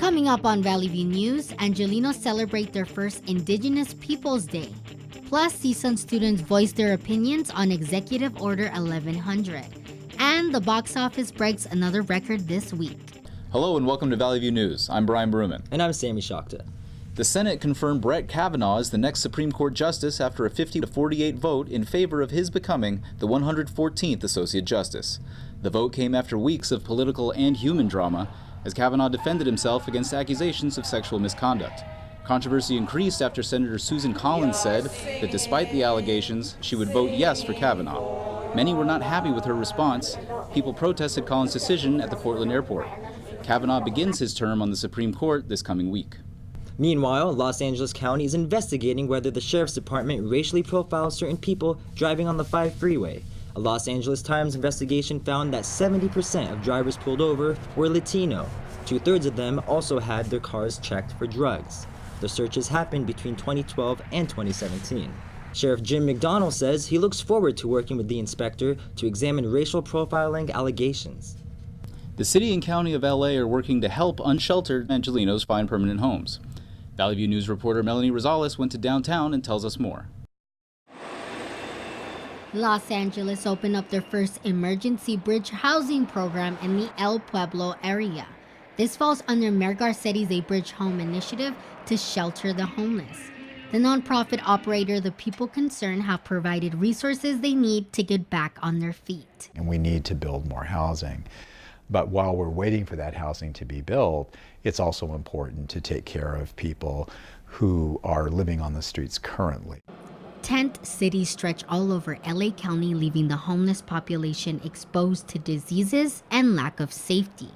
Coming up on Valley View News, Angelenos celebrate their first Indigenous Peoples Day. Plus, CSUN students voice their opinions on Executive Order 1100. And the box office breaks another record this week. Hello and welcome to Valley View News. I'm Brian Bruman. And I'm Sammy Shakta. The Senate confirmed Brett Kavanaugh as the next Supreme Court Justice after a 50-48 vote in favor of his becoming the 114th Associate Justice. The vote came after weeks of political and human drama as Kavanaugh defended himself against accusations of sexual misconduct. Controversy increased after Senator Susan Collins said that despite the allegations, she would vote yes for Kavanaugh. Many were not happy with her response. People protested Collins' decision at the Portland airport. Kavanaugh begins his term on the Supreme Court this coming week. Meanwhile, Los Angeles County is investigating whether the Sheriff's Department racially profiled certain people driving on the 5 freeway. A Los Angeles Times investigation found that 70% of drivers pulled over were Latino. 2/3 of them also had their cars checked for drugs. The searches happened between 2012 and 2017. Sheriff Jim McDonnell says he looks forward to working with the inspector to examine racial profiling allegations. The city and county of LA are working to help unsheltered Angelenos find permanent homes. Valley View News reporter Melanie Rosales went to downtown and tells us more. Los Angeles opened up their first emergency bridge housing program in the El Pueblo area. This falls under Mayor Garcetti's A Bridge Home initiative to shelter the homeless. The nonprofit operator, The People Concerned, have provided resources they need to get back on their feet. And we need to build more housing. But while we're waiting for that housing to be built, it's also important to take care of people who are living on the streets currently. Tent cities stretch all over LA County, leaving the homeless population exposed to diseases and lack of safety.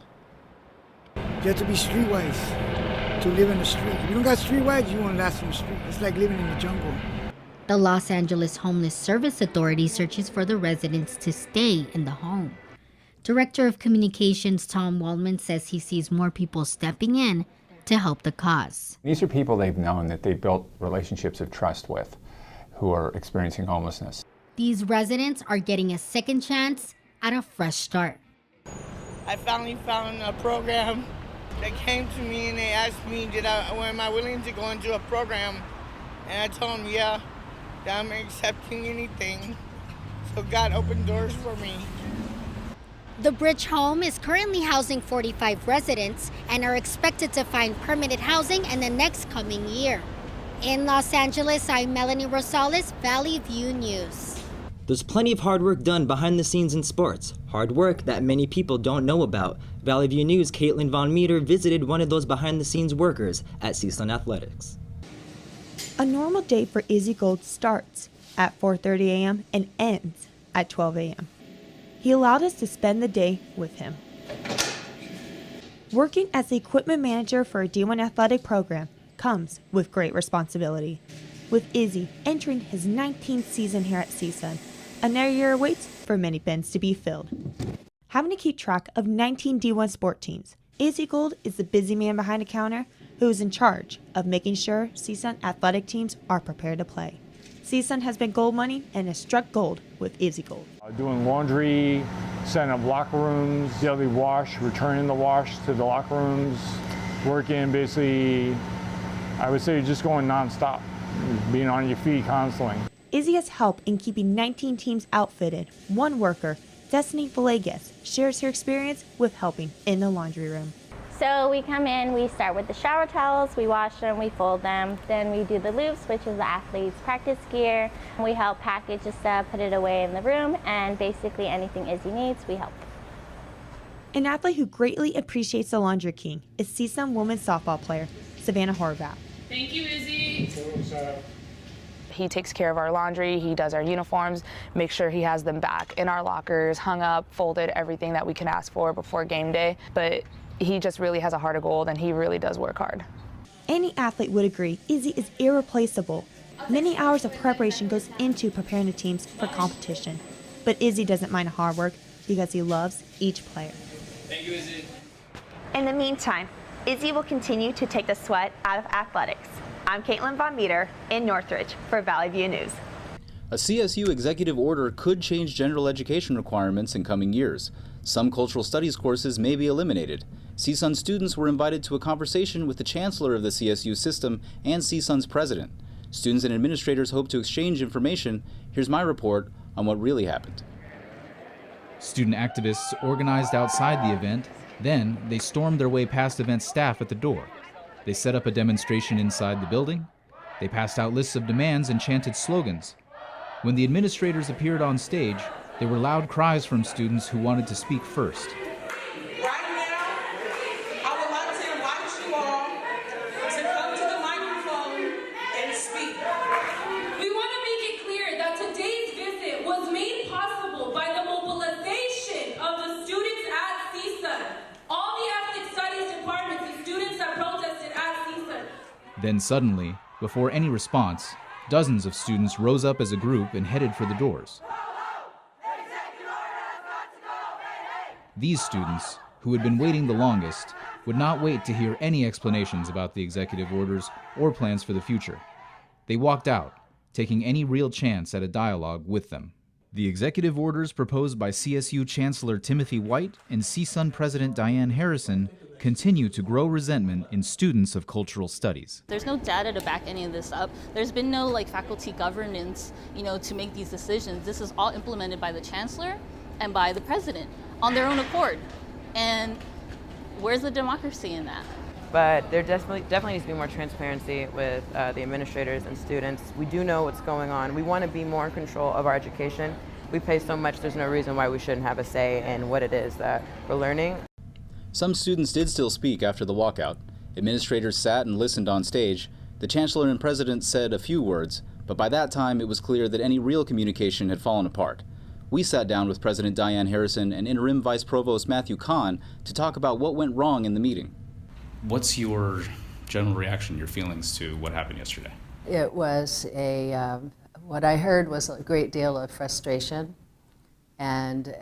You have to be streetwise to live in the street. If you don't got streetwise, you won't last in the street. It's like living in the jungle. The Los Angeles Homeless Service Authority searches for the residents to stay in the home. Director of Communications Tom Waldman says he sees more people stepping in to help the cause. These are people they've known, that they built relationships of trust with, who are experiencing homelessness. These residents are getting a second chance at a fresh start. I finally found a program that came to me and they asked me, am I willing to go into a program? And I told them, yeah, that I'm accepting anything. So God opened doors for me. The Bridge Home is currently housing 45 residents and are expected to find permanent housing in the next coming year. In Los Angeles, I'm Melanie Rosales, Valley View News. There's plenty of hard work done behind the scenes in sports. Hard work that many people don't know about. Valley View News' Caitlin Von Meter visited one of those behind-the-scenes workers at CSUN Athletics. A normal day for Izzy Gold starts at 4:30 a.m. and ends at 12 a.m. He allowed us to spend the day with him. Working as the equipment manager for a D1 athletic program comes with great responsibility. With Izzy entering his 19th season here at CSUN, another year awaits for many bins to be filled. Having to keep track of 19 D1 sport teams, Izzy Gold is the busy man behind the counter who is in charge of making sure CSUN athletic teams are prepared to play. CSUN has been gold money and has struck gold with Izzy Gold. Doing laundry, setting up locker rooms, daily wash, returning the wash to the locker rooms, working basically, I would say just going nonstop, being on your feet constantly. Izzy has help in keeping 19 teams outfitted. One worker, Destiny Villegas, shares her experience with helping in the laundry room. So we come in, we start with the shower towels, we wash them, we fold them, then we do the loops, which is the athlete's practice gear. We help package the stuff, put it away in the room, and basically anything Izzy needs, we help. An athlete who greatly appreciates the laundry king is CSUN women's softball player, Savannah Horvath. Thank you, Izzy. He takes care of our laundry, he does our uniforms, makes sure he has them back in our lockers, hung up, folded, everything that we can ask for before game day. But he just really has a heart of gold and he really does work hard. Any athlete would agree Izzy is irreplaceable. Many hours of preparation goes into preparing the teams for competition. But Izzy doesn't mind hard work because he loves each player. Thank you, Izzy. In the meantime, Izzy will continue to take the sweat out of athletics. I'm Caitlin Von Meter in Northridge for Valley View News. A CSU executive order could change general education requirements in coming years. Some cultural studies courses may be eliminated. CSUN students were invited to a conversation with the chancellor of the CSU system and CSUN's president. Students and administrators hope to exchange information. Here's my report on what really happened. Student activists organized outside the event. Then they stormed their way past event staff at the door. They set up a demonstration inside the building. They passed out lists of demands and chanted slogans. When the administrators appeared on stage, there were loud cries from students who wanted to speak first. Right now, I would like to invite you all to come to the microphone and speak. We want to make it clear that today's visit was made possible by the mobilization of the students at CSUN. All the ethnic studies departments and students that protested at CSUN. Then suddenly, before any response, dozens of students rose up as a group and headed for the doors. These students, who had been waiting the longest, would not wait to hear any explanations about the executive orders or plans for the future. They walked out, taking any real chance at a dialogue with them. The executive orders proposed by CSU Chancellor Timothy White and CSUN President Diane Harrison continue to grow resentment in students of cultural studies. There's no data to back any of this up. There's been no faculty governance, to make these decisions. This is all implemented by the chancellor and by the president on their own accord. And where's the democracy in that? But there definitely needs to be more transparency with the administrators and students. We do know what's going on. We want to be more in control of our education. We pay so much, there's no reason why we shouldn't have a say in what it is that we're learning. Some students did still speak after the walkout. Administrators sat and listened on stage. The chancellor and president said a few words, but by that time it was clear that any real communication had fallen apart. We sat down with President Diane Harrison and Interim Vice Provost Matthew Kahn to talk about what went wrong in the meeting. What's your general reaction, your feelings to what happened yesterday? It was what I heard was a great deal of frustration and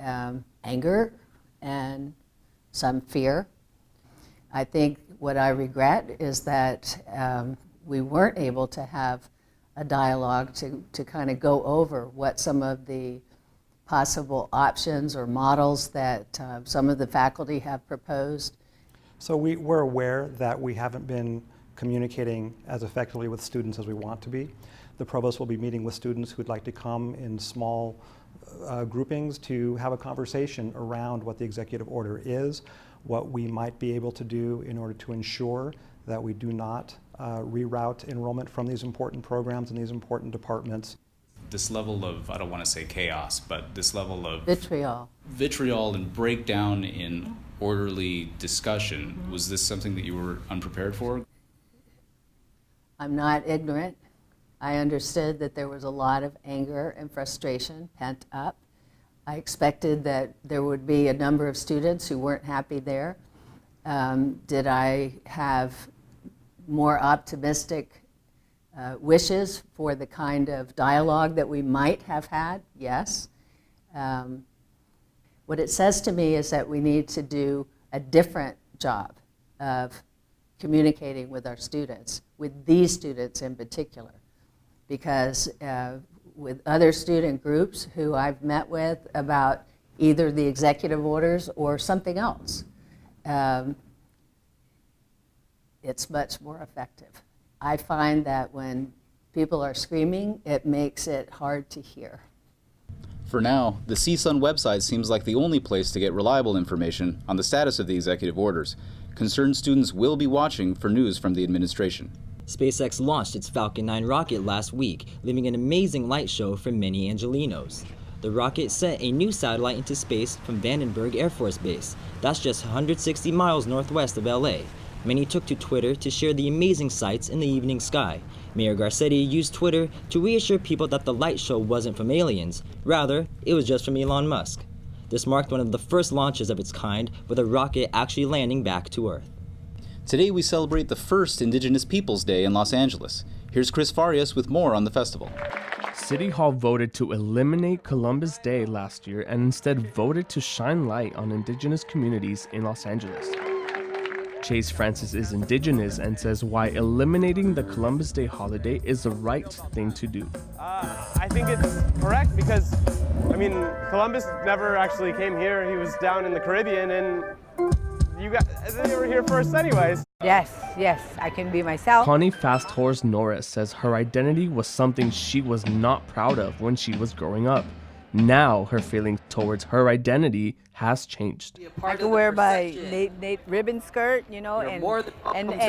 anger and some fear. I think what I regret is that we weren't able to have a dialogue to kind of go over what some of the possible options or models that some of the faculty have proposed. So we're aware that we haven't been communicating as effectively with students as we want to be. The provost will be meeting with students who'd like to come in small groupings to have a conversation around what the executive order is, what we might be able to do in order to ensure that we do not reroute enrollment from these important programs and these important departments. This level of, I don't want to say chaos, but this level of vitriol and breakdown in orderly discussion, was this something that you were unprepared for? I'm not ignorant. I understood that there was a lot of anger and frustration pent up. I expected that there would be a number of students who weren't happy there. Did I have more optimistic wishes for the kind of dialogue that we might have had? Yes. What it says to me is that we need to do a different job of communicating with our students, with these students in particular, because with other student groups who I've met with about either the executive orders or something else, it's much more effective. I find that when people are screaming, it makes it hard to hear. For now, the CSUN website seems like the only place to get reliable information on the status of the executive orders. Concerned students will be watching for news from the administration. SpaceX launched its Falcon 9 rocket last week, leaving an amazing light show for many Angelinos. The rocket sent a new satellite into space from Vandenberg Air Force Base. That's just 160 miles northwest of LA. Many took to Twitter to share the amazing sights in the evening sky. Mayor Garcetti used Twitter to reassure people that the light show wasn't from aliens. Rather, it was just from Elon Musk. This marked one of the first launches of its kind, with a rocket actually landing back to Earth. Today we celebrate the first Indigenous Peoples Day in Los Angeles. Here's Chris Farias with more on the festival. City Hall voted to eliminate Columbus Day last year and instead voted to shine light on Indigenous communities in Los Angeles. Chase Francis is Indigenous and says why eliminating the Columbus Day holiday is the right thing to do. I think it's correct because, Columbus never actually came here. He was down in the Caribbean, and they were here first anyways. Yes, I can be myself. Connie Fast Horse Norris says her identity was something she was not proud of when she was growing up. Now her feeling towards her identity has changed. I can wear my Nate ribbon skirt, you know, and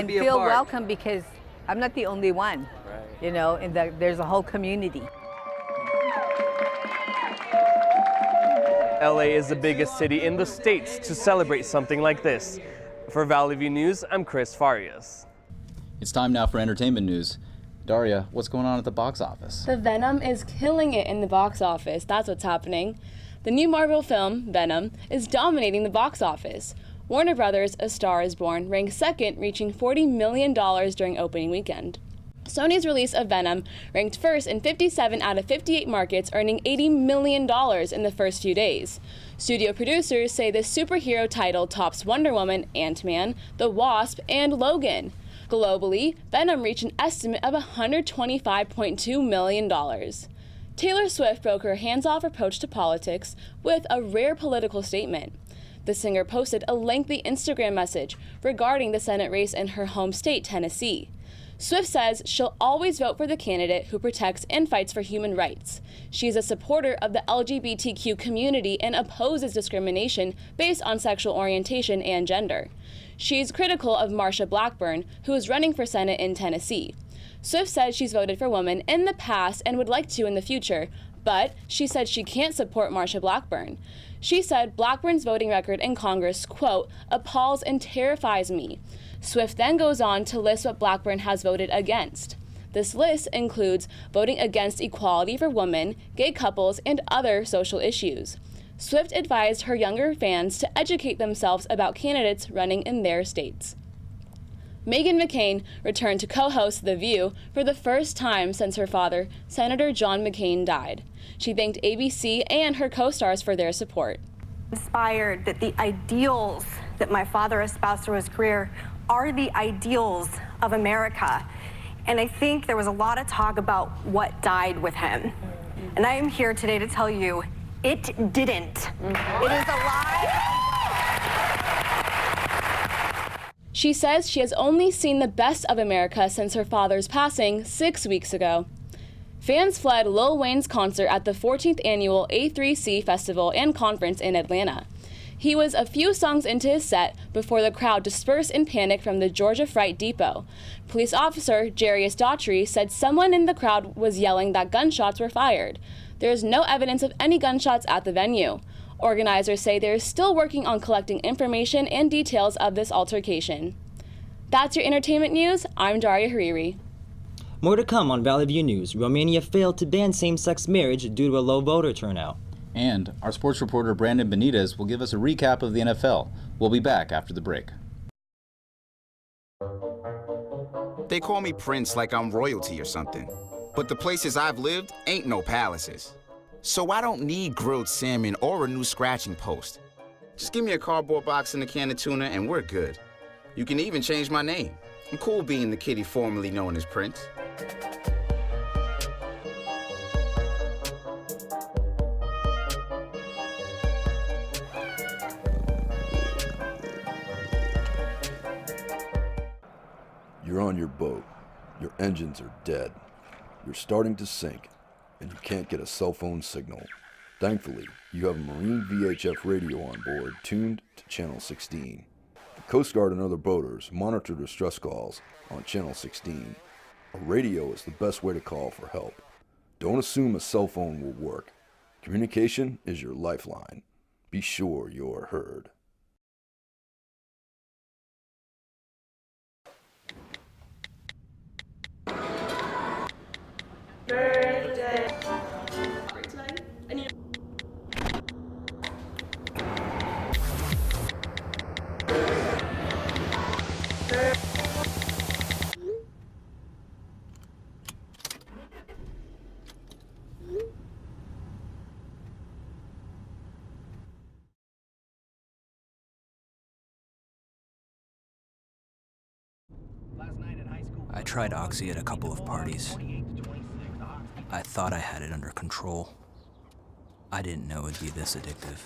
feel welcome because I'm not the only one, you know, and there's a whole community. LA is the biggest city in the States to celebrate something like this. For Valley View News, I'm Chris Farias. It's time now for entertainment news. Daria, what's going on at the box office? The Venom is killing it in the box office. That's what's happening. The new Marvel film, Venom, is dominating the box office. Warner Brothers' A Star is Born ranked second, reaching $40 million during opening weekend. Sony's release of Venom ranked first in 57 out of 58 markets, earning $80 million in the first few days. Studio producers say the superhero title tops Wonder Woman, Ant-Man, The Wasp, and Logan. Globally, Venom reached an estimate of $125.2 million. Taylor Swift broke her hands-off approach to politics with a rare political statement. The singer posted a lengthy Instagram message regarding the Senate race in her home state, Tennessee. Swift says she'll always vote for the candidate who protects and fights for human rights. She's a supporter of the LGBTQ community and opposes discrimination based on sexual orientation and gender. She's critical of Marsha Blackburn, who is running for Senate in Tennessee. Swift said she's voted for women in the past and would like to in the future, but she said she can't support Marsha Blackburn. She said Blackburn's voting record in Congress, quote, appalls and terrifies me. Swift then goes on to list what Blackburn has voted against. This list includes voting against equality for women, gay couples, and other social issues. Swift advised her younger fans to educate themselves about candidates running in their states. Meghan McCain returned to co-host The View for the first time since her father, Senator John McCain, died. She thanked ABC and her co-stars for their support. Inspired that the ideals that my father espoused through his career are the ideals of America. And I think there was a lot of talk about what died with him. And I am here today to tell you, it didn't. It is alive. She says she has only seen the best of America since her father's passing 6 weeks ago. Fans fled Lil Wayne's concert at the 14th annual A3C Festival and Conference in Atlanta. He was a few songs into his set before the crowd dispersed in panic from the Georgia Fright Depot. Police officer Jarius Daughtry said someone in the crowd was yelling that gunshots were fired. There is no evidence of any gunshots at the venue. Organizers say they are still working on collecting information and details of this altercation. That's your entertainment news. I'm Daria Hariri. More to come on Valley View News. Romania failed to ban same-sex marriage due to a low voter turnout. And our sports reporter Brandon Benitez will give us a recap of the NFL. We'll be back after the break. They call me Prince like I'm royalty or something. But the places I've lived ain't no palaces. So I don't need grilled salmon or a new scratching post. Just give me a cardboard box and a can of tuna and we're good. You can even change my name. I'm cool being the kitty formerly known as Prince. You're on your boat. Your engines are dead. You're starting to sink, and you can't get a cell phone signal. Thankfully, you have a Marine VHF radio on board tuned to Channel 16. The Coast Guard and other boaters monitor distress calls on Channel 16. A radio is the best way to call for help. Don't assume a cell phone will work. Communication is your lifeline. Be sure you're heard. I tried Oxy at a couple of parties. I thought I had it under control. I didn't know it'd be this addictive.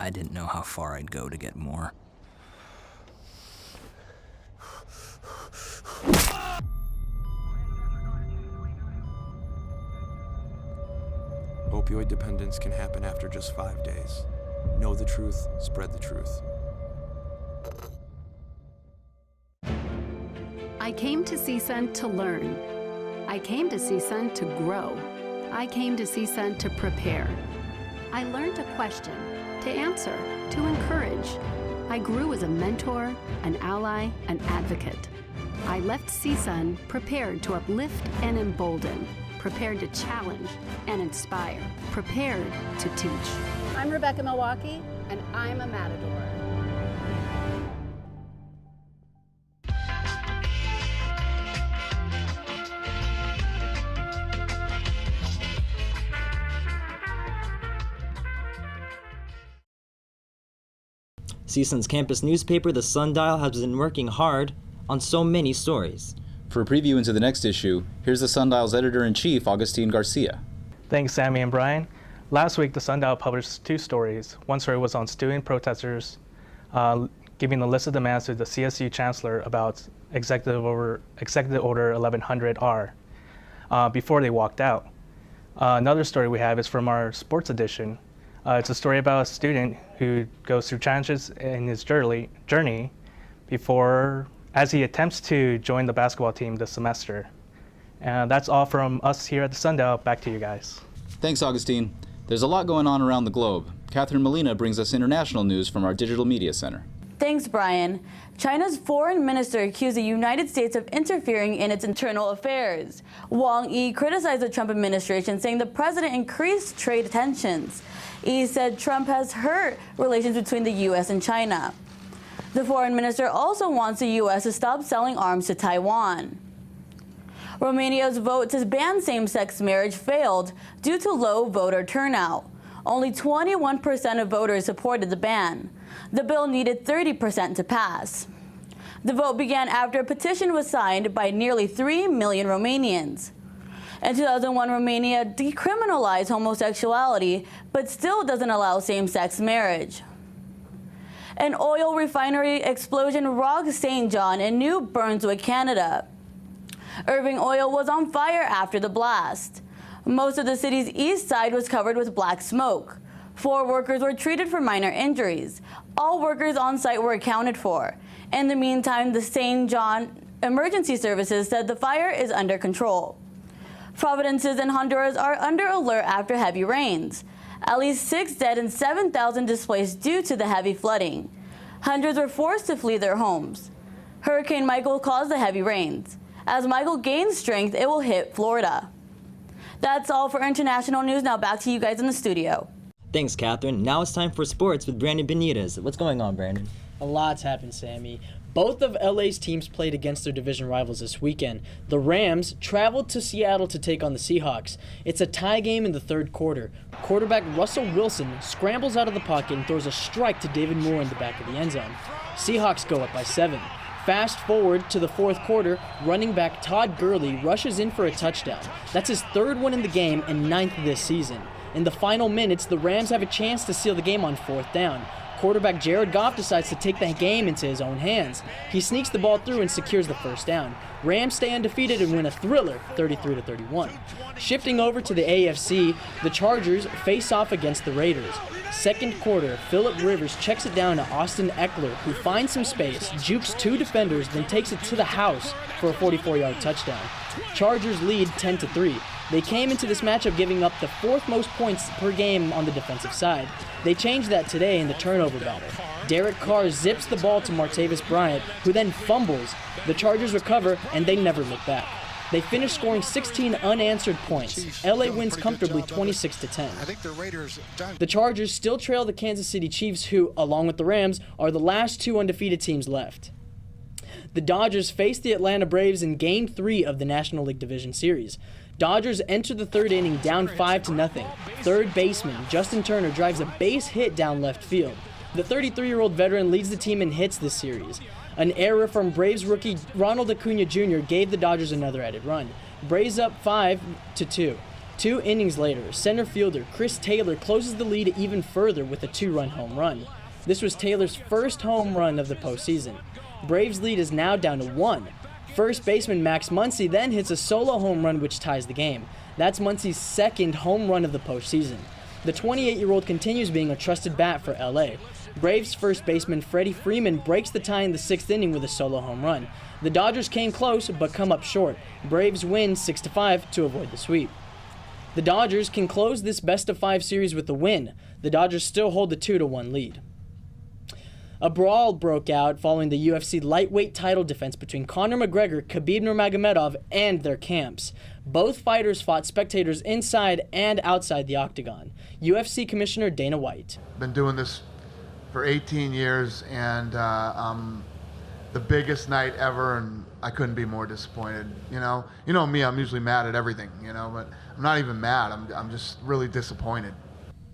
I didn't know how far I'd go to get more. opioid dependence can happen after just 5 days. Know the truth, spread the truth. I came to CSUN to learn. I came to CSUN to grow. I came to CSUN to prepare. I learned to question, to answer, to encourage. I grew as a mentor, an ally, an advocate. I left CSUN prepared to uplift and embolden, prepared to challenge and inspire, prepared to teach. I'm Rebecca Milwaukee, and I'm a Matador. CSUN's campus newspaper, The Sundial, has been working hard on so many stories. For a preview into the next issue, here's the Sundial's editor-in-chief, Augustine Garcia. Thanks, Sammy and Brian. Last week, the Sundial published 2 stories. One story was on student protesters giving the list of demands to the CSU chancellor about Executive Order 1100R before they walked out. Another story we have is from our sports edition. It's a story about a student who goes through challenges in his journey as he attempts to join the basketball team this semester. And that's all from us here at the Sundial. Back to you guys. Thanks, Augustine. There's a lot going on around the globe. Catherine Molina brings us international news from our Digital Media Center. Thanks, Brian. China's foreign minister accused the United States of interfering in its internal affairs. Wang Yi criticized the Trump administration, saying the president increased trade tensions. Yi said Trump has hurt relations between the U.S. and China. The foreign minister also wants the U.S. to stop selling arms to Taiwan. Romania's vote to ban same-sex marriage failed due to low voter turnout. Only 21% of voters supported the ban. The bill needed 30% to pass. The vote began after a petition was signed by nearly 3 million Romanians. In 2001, Romania decriminalized homosexuality, but still doesn't allow same-sex marriage. An oil refinery explosion rocked St. John in New Brunswick, Canada. Irving Oil was on fire after the blast. Most of the city's east side was covered with black smoke. 4 workers were treated for minor injuries. All workers on site were accounted for. In the meantime, the St. John Emergency Services said the fire is under control. Provinces in Honduras are under alert after heavy rains. At least 6 dead and 7,000 displaced due to the heavy flooding. Hundreds were forced to flee their homes. Hurricane Michael caused the heavy rains. As Michael gains strength, it will hit Florida. That's all for international news. Now back to you guys in the studio. Thanks, Catherine. Now it's time for sports with Brandon Benitez. What's going on, Brandon? A lot's happened, Sammy. Both of LA's teams played against their division rivals this weekend. The Rams traveled to Seattle to take on the Seahawks. It's a tie game in the third quarter. Quarterback Russell Wilson scrambles out of the pocket and throws a strike to David Moore in the back of the end zone. Seahawks go up by 7. Fast forward to the fourth quarter, running back Todd Gurley rushes in for a touchdown. That's his 3rd one in the game and 9th this season. In the final minutes, the Rams have a chance to seal the game on 4th down. Quarterback Jared Goff decides to take the game into his own hands. He sneaks the ball through and secures the 1st down. Rams stay undefeated and win a thriller, 33-31. Shifting over to the AFC, the Chargers face off against the Raiders. Second quarter, Phillip Rivers checks it down to Austin Eckler, who finds some space, jukes 2 defenders, then takes it to the house for a 44-yard touchdown. Chargers lead 10-3. They came into this matchup giving up the 4th most points per game on the defensive side. They changed that today in the turnover battle. Derek Carr zips the ball to Martavis Bryant, who then fumbles. The Chargers recover, and they never look back. They finish scoring 16 unanswered points. LA wins comfortably 26-10. The Chargers still trail the Kansas City Chiefs, who, along with the Rams, are the last 2 undefeated teams left. The Dodgers face the Atlanta Braves in Game 3 of the National League Division Series. Dodgers enter the 3rd inning down 5-0. Third baseman Justin Turner drives a base hit down left field. The 33-year-old veteran leads the team in hits this series. An error from Braves rookie Ronald Acuna Jr. gave the Dodgers another added run. Braves up 5-2. 2 innings later, center fielder Chris Taylor closes the lead even further with a 2-run home run. This was Taylor's 1st home run of the postseason. Braves' lead is now down to 1. First baseman Max Muncy then hits a solo home run which ties the game. That's Muncy's second home run of the postseason. The 28-year-old continues being a trusted bat for LA. Braves first baseman Freddie Freeman breaks the tie in the 6th inning with a solo home run. The Dodgers came close but come up short. Braves win 6-5 to avoid the sweep. The Dodgers can close this best-of-5 series with a win. The Dodgers still hold the 2-1 lead. A brawl broke out following the UFC lightweight title defense between Conor McGregor, Khabib Nurmagomedov, and their camps. Both fighters fought spectators inside and outside the octagon. UFC Commissioner Dana White. Been doing this for 18 years, and the biggest night ever, and I couldn't be more disappointed. You know me, I'm usually mad at everything, but I'm not even mad. I'm just really disappointed.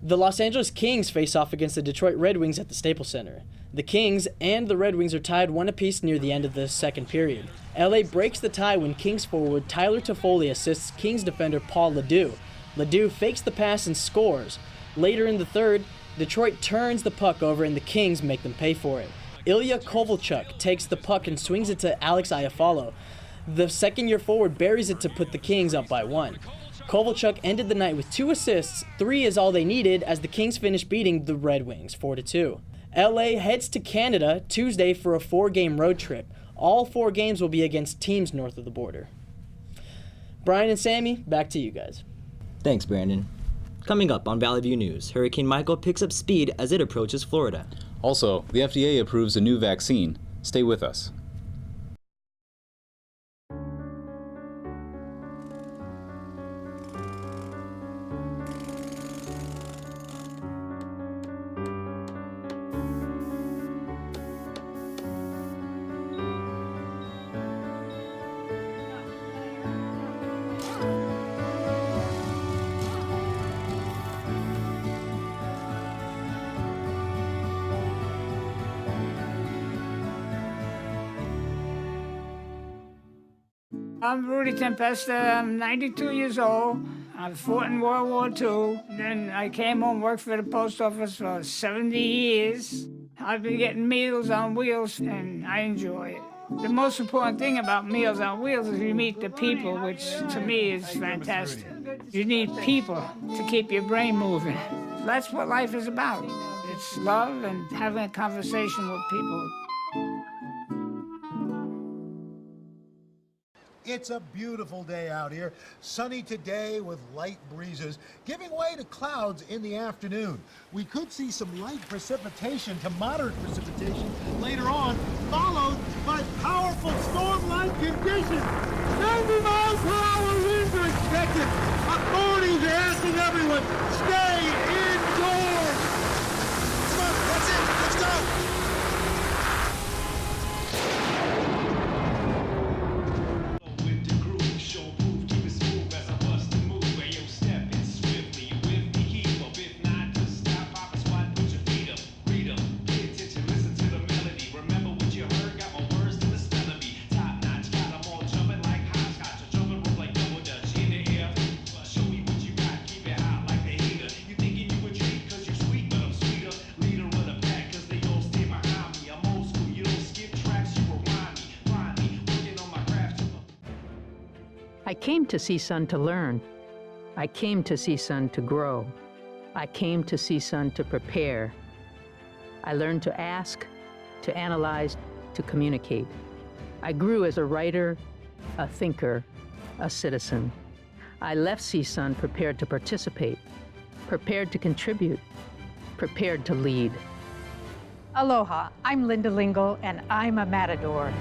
The Los Angeles Kings face off against the Detroit Red Wings at the Staples Center. The Kings and the Red Wings are tied 1 apiece near the end of the second period. LA breaks the tie when Kings forward Tyler Toffoli assists Kings defender Paul LeDoux. LeDoux fakes the pass and scores. Later in the third, Detroit turns the puck over and the Kings make them pay for it. Ilya Kovalchuk takes the puck and swings it to Alex Iafallo. The second-year forward buries it to put the Kings up by 1. Kovalchuk ended the night with 2 assists. 3 is all they needed as the Kings finished beating the Red Wings 4-2. LA heads to Canada Tuesday for a 4-game road trip. All 4 games will be against teams north of the border. Brian and Sammy, back to you guys. Thanks, Brandon. Coming up on Valley View News, Hurricane Michael picks up speed as it approaches Florida. Also, the FDA approves a new vaccine. Stay with us. I'm Rudy Tempesta. I'm 92 years old. I fought in World War II. Then I came home, worked for the post office for 70 years. I've been getting Meals on Wheels, and I enjoy it. The most important thing about Meals on Wheels is you meet the people, which to me is fantastic. You need people to keep your brain moving. That's what life is about. It's love and having a conversation with people. It's a beautiful day out here. Sunny today with light breezes, giving way to clouds in the afternoon. We could see some light precipitation to moderate precipitation later on, followed by powerful storm-like conditions. 90 miles per hour winds are expected. Authorities are asking everyone, stay indoors. Come on, that's it. Let's go. I came to CSUN to learn. I came to CSUN to grow. I came to CSUN to prepare. I learned to ask, to analyze, to communicate. I grew as a writer, a thinker, a citizen. I left CSUN prepared to participate, prepared to contribute, prepared to lead. Aloha, I'm Linda Lingle, and I'm a Matador.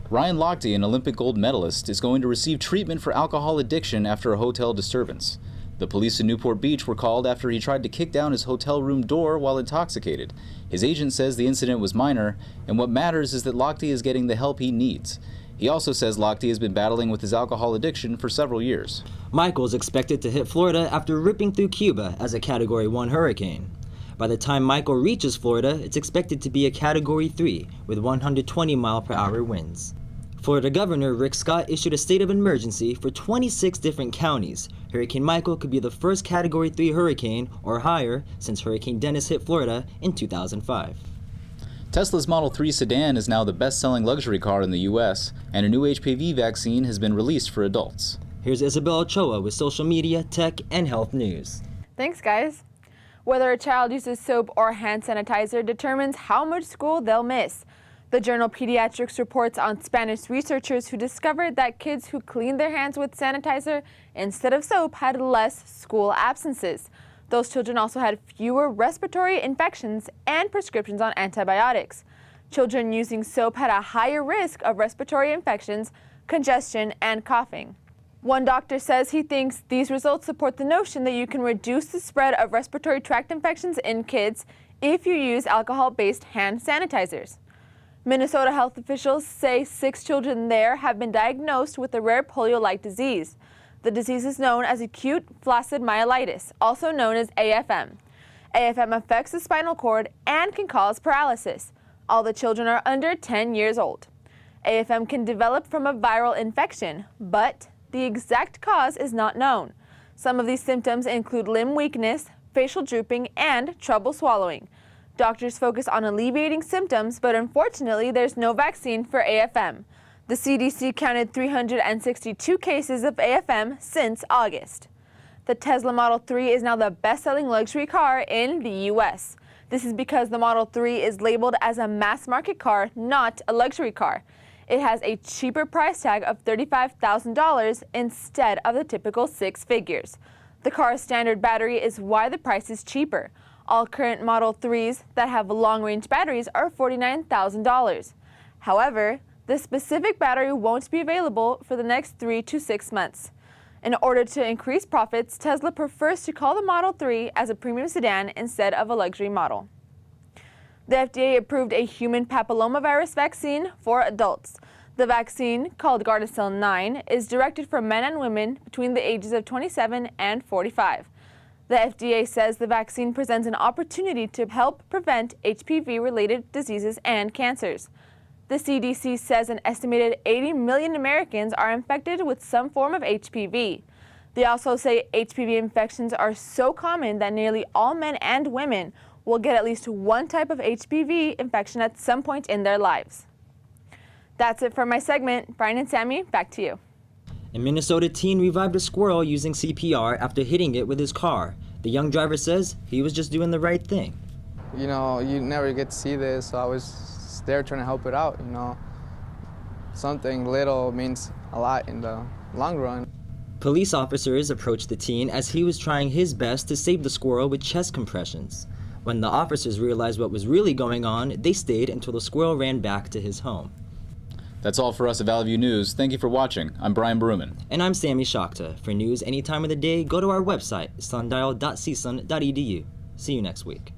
Ryan Lochte, an Olympic gold medalist, is going to receive treatment for alcohol addiction after a hotel disturbance. The police in Newport Beach were called after he tried to kick down his hotel room door while intoxicated. His agent says the incident was minor, and what matters is that Lochte is getting the help he needs. He also says Lochte has been battling with his alcohol addiction for several years. Michael is expected to hit Florida after ripping through Cuba as a Category 1 hurricane. By the time Michael reaches Florida, it's expected to be a Category 3 with 120-mile-per-hour winds. Florida Governor Rick Scott issued a state of emergency for 26 different counties. Hurricane Michael could be the first Category 3 hurricane or higher since Hurricane Dennis hit Florida in 2005. Tesla's Model 3 sedan is now the best-selling luxury car in the U.S., and a new HPV vaccine has been released for adults. Here's Isabel Ochoa with social media, tech, and health news. Thanks, guys. Whether a child uses soap or hand sanitizer determines how much school they'll miss. The journal Pediatrics reports on Spanish researchers who discovered that kids who cleaned their hands with sanitizer instead of soap had less school absences. Those children also had fewer respiratory infections and prescriptions on antibiotics. Children using soap had a higher risk of respiratory infections, congestion, and coughing. One doctor says he thinks these results support the notion that you can reduce the spread of respiratory tract infections in kids if you use alcohol-based hand sanitizers. Minnesota health officials say 6 children there have been diagnosed with a rare polio-like disease. The disease is known as acute flaccid myelitis, also known as AFM. AFM affects the spinal cord and can cause paralysis. All the children are under 10 years old. AFM can develop from a viral infection, but the exact cause is not known. Some of these symptoms include limb weakness, facial drooping, and trouble swallowing. Doctors focus on alleviating symptoms, but unfortunately, there's no vaccine for AFM. The CDC counted 362 cases of AFM since August. The Tesla Model 3 is now the best-selling luxury car in the U.S. This is because the Model 3 is labeled as a mass-market car, not a luxury car. It has a cheaper price tag of $35,000 instead of the typical 6 figures. The car's standard battery is why the price is cheaper. All current Model 3s that have long-range batteries are $49,000. However, this specific battery won't be available for the next 3 to 6 months. In order to increase profits, Tesla prefers to call the Model 3 as a premium sedan instead of a luxury model. The FDA approved a human papillomavirus vaccine for adults. The vaccine, called Gardasil 9, is directed for men and women between the ages of 27 and 45. The FDA says the vaccine presents an opportunity to help prevent HPV-related diseases and cancers. The CDC says an estimated 80 million Americans are infected with some form of HPV. They also say HPV infections are so common that nearly all men and women will get at least one type of HPV infection at some point in their lives. That's it for my segment. Brian and Sammy, back to you. A Minnesota teen revived a squirrel using CPR after hitting it with his car. The young driver says he was just doing the right thing. You know, you never get to see this, so I was there trying to help it out, you know. Something little means a lot in the long run. Police officers approached the teen as he was trying his best to save the squirrel with chest compressions. When the officers realized what was really going on, they stayed until the squirrel ran back to his home. That's all for us at Valley View News. Thank you for watching. I'm Brian Baruman. And I'm Sammy Shakta. For news any time of the day, go to our website, sundial.csun.edu. See you next week.